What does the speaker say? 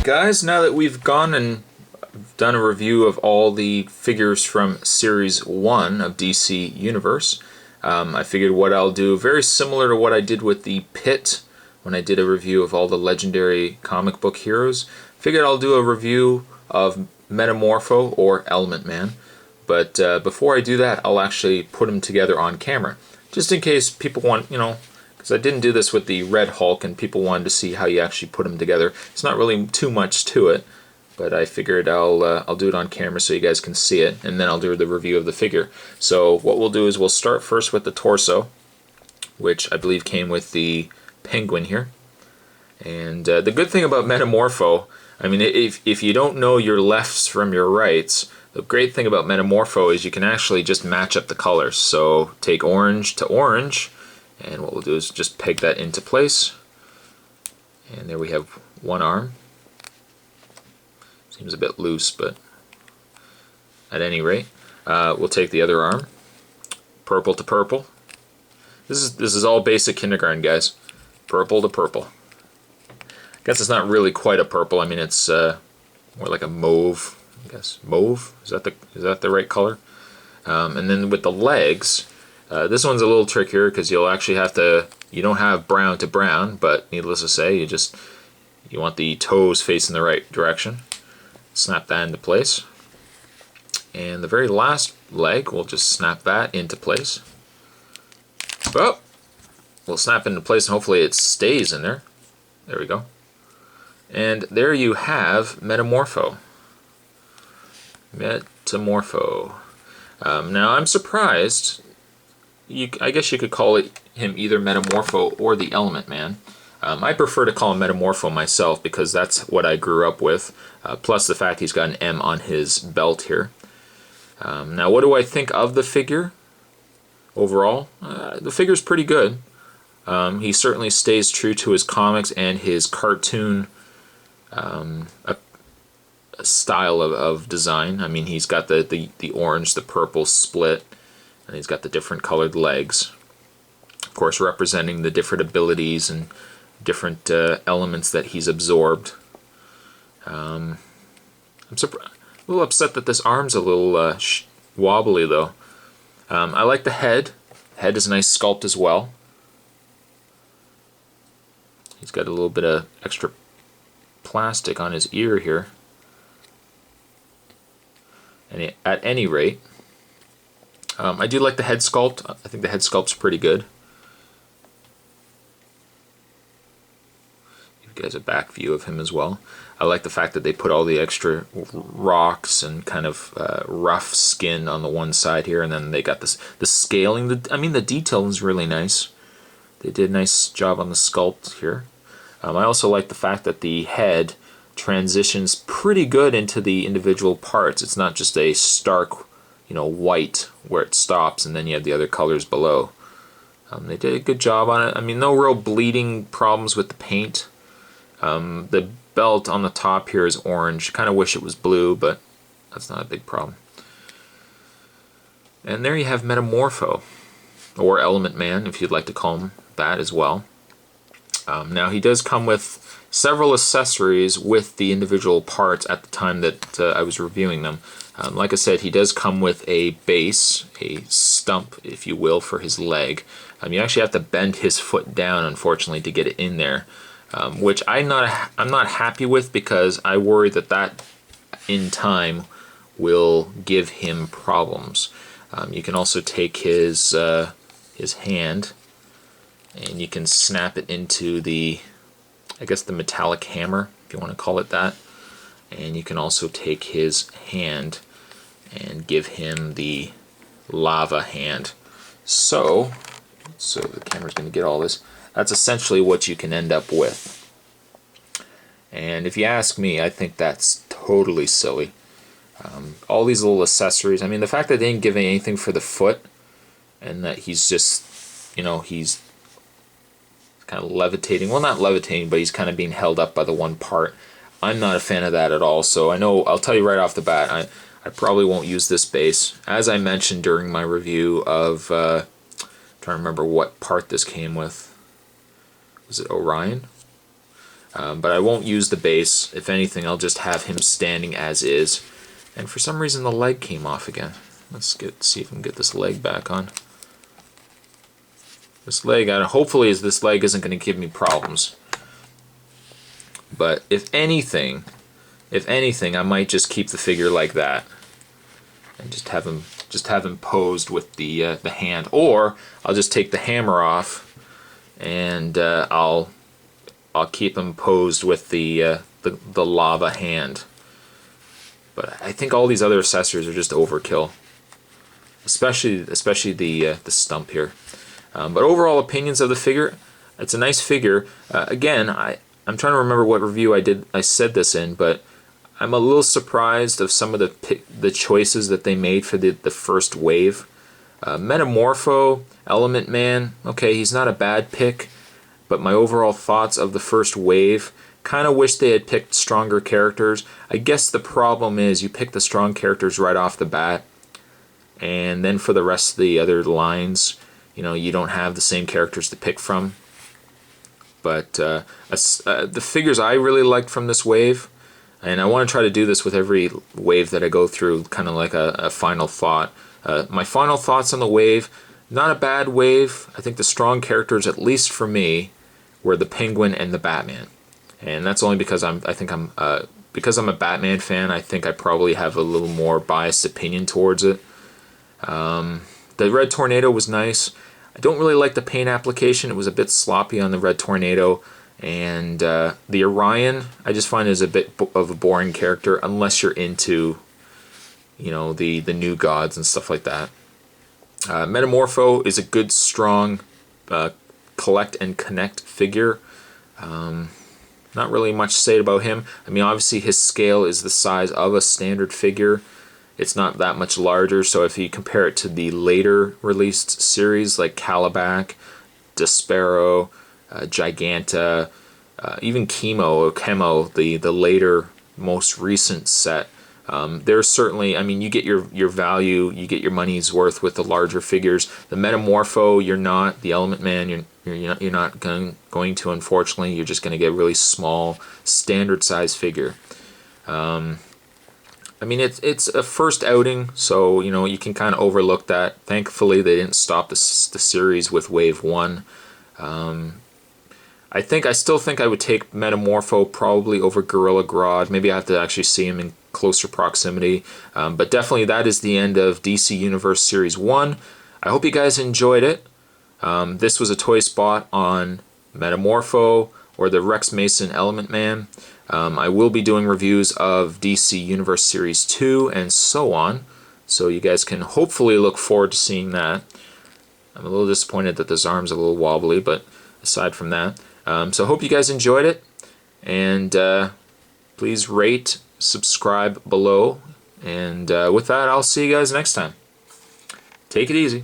Alright guys, now that we've gone and done a review of all the figures from Series 1 of DC Universe, I figured what I'll do, very similar to what I did with the Pit when I did a review of all the legendary comic book heroes, figured I'll do a review of Metamorpho or Element Man. But before I do that, I'll actually put them together on camera, just in case people want, because I didn't do this with the Red Hulk and people wanted to see how you actually put them together. It's not really too much to it, but I figured I'll do it on camera so you guys can see it, and then I'll do the review of the figure. So what we'll do is we'll start first with the torso, which I believe came with the Penguin here. And the good thing about Metamorpho, I mean, if you don't know your lefts from your rights, the great thing about Metamorpho is you can actually just match up the colors. So take orange to orange, and what we'll do is just peg that into place. And there we have one arm. Seems a bit loose, but at any rate, we'll take the other arm, purple to purple. This is all basic kindergarten, guys. Purple to purple. I guess it's not really quite a purple. I mean, it's more like a mauve. I guess mauve, is that the right color? And then with the legs, this one's a little trickier because you'll actually have to, you don't have brown to brown, but needless to say, you want the toes facing the right direction. Snap that into place. And the very last leg, we'll just snap that into place. Oh, we'll snap it into place and hopefully it stays in there. There we go. And there you have Metamorpho. Metamorpho. Now I'm surprised. I guess you could call him either Metamorpho or the Element Man. I prefer to call him Metamorpho myself because that's what I grew up with. Plus the fact he's got an M on his belt here. Now what do I think of the figure overall? The figure's pretty good. He certainly stays true to his comics and his cartoon style of design. I mean, he's got the orange, the purple split, and he's got the different colored legs. Of course, representing the different abilities and different elements that he's absorbed. I'm a little upset that this arm's a little wobbly, though. I like the head. Head is a nice sculpt as well. He's got a little bit of extra plastic on his ear here. And at any rate, I do like the head sculpt. I think the head sculpt's pretty good. Give you guys a back view of him as well. I like the fact that they put all the extra rocks and kind of rough skin on the one side here, and then they got the scaling. I mean, the detail is really nice. They did a nice job on the sculpt here. I also like the fact that the head transitions pretty good into the individual parts. It's not just a stark, white where it stops and then you have the other colors below. They did a good job on it. I mean, no real bleeding problems with the paint. The belt on the top here is orange. Kind of wish it was blue, but that's not a big problem. And there you have Metamorpho, or Element Man, if you'd like to call him that as well. Now he does come with several accessories with the individual parts at the time that I was reviewing them. Like I said, he does come with a base, a stump, if you will, for his leg. You actually have to bend his foot down, unfortunately, to get it in there, which I'm not happy with because I worry that in time will give him problems. You can also take his hand and you can snap it into the, I guess, the metallic hammer, if you want to call it that. And you can also take his hand and give him the lava hand. So the camera's going to get all this. That's essentially what you can end up with. And if you ask me, I think that's totally silly. All these little accessories. I mean, the fact that they didn't give anything for the foot, and that he's just, he's kind of levitating. Well, not levitating, but he's kind of being held up by the one part. I'm not a fan of that at all. So I know, I'll tell you right off the bat, I probably won't use this base. As I mentioned during my review of, trying to remember what part this came with. Was it Orion? But I won't use the base. If anything, I'll just have him standing as is. And for some reason the leg came off again. Let's see if we can get this leg back on. This leg, hopefully this leg isn't going to give me problems. But if anything, I might just keep the figure like that. And just have him posed with the hand. Or I'll just take the hammer off and I'll keep him posed with the lava hand. But I think all these other accessories are just overkill, especially the stump here. But overall opinions of the figure, it's a nice figure. Again, I'm trying to remember what review I said this in, but I'm a little surprised of some of the choices that they made for the first wave. Metamorpho, Element Man, okay, he's not a bad pick, but my overall thoughts of the first wave, kind of wish they had picked stronger characters. I guess the problem is you pick the strong characters right off the bat, and then for the rest of the other lines, you don't have the same characters to pick from. But the figures I really liked from this wave, and I want to try to do this with every wave that I go through, kind of like a final thought. My final thoughts on the wave, not a bad wave. I think the strong characters, at least for me, were the Penguin and the Batman. And that's only because because I'm a Batman fan, I think I probably have a little more biased opinion towards it. The Red Tornado was nice. I don't really like the paint application. It was a bit sloppy on the Red Tornado. And the Orion, I just find is a bit of a boring character unless you're into, the new gods and stuff like that. Metamorpho is a good, strong, collect and connect figure. Not really much to say about him. I mean, obviously his scale is the size of a standard figure. It's not that much larger, so if you compare it to the later released series like Calabac, Despero, Giganta, even Chemo, the later, most recent set, there's certainly, you get your value, you get your money's worth with the larger figures. The Metamorpho, you're not. The Element Man, you're not going to, unfortunately. You're just going to get a really small, standard size figure. It's a first outing, so you can kind of overlook that. Thankfully, they didn't stop the series with Wave 1. I still think I would take Metamorpho probably over Gorilla Grodd. Maybe I have to actually see him in closer proximity. But definitely that is the end of DC Universe Series 1. I hope you guys enjoyed it. This was a toy spot on Metamorpho or the Rex Mason Element Man. I will be doing reviews of DC Universe Series 2 and so on. So you guys can hopefully look forward to seeing that. I'm a little disappointed that this arm's a little wobbly, but aside from that. So I hope you guys enjoyed it. And please rate, subscribe below. And with that, I'll see you guys next time. Take it easy.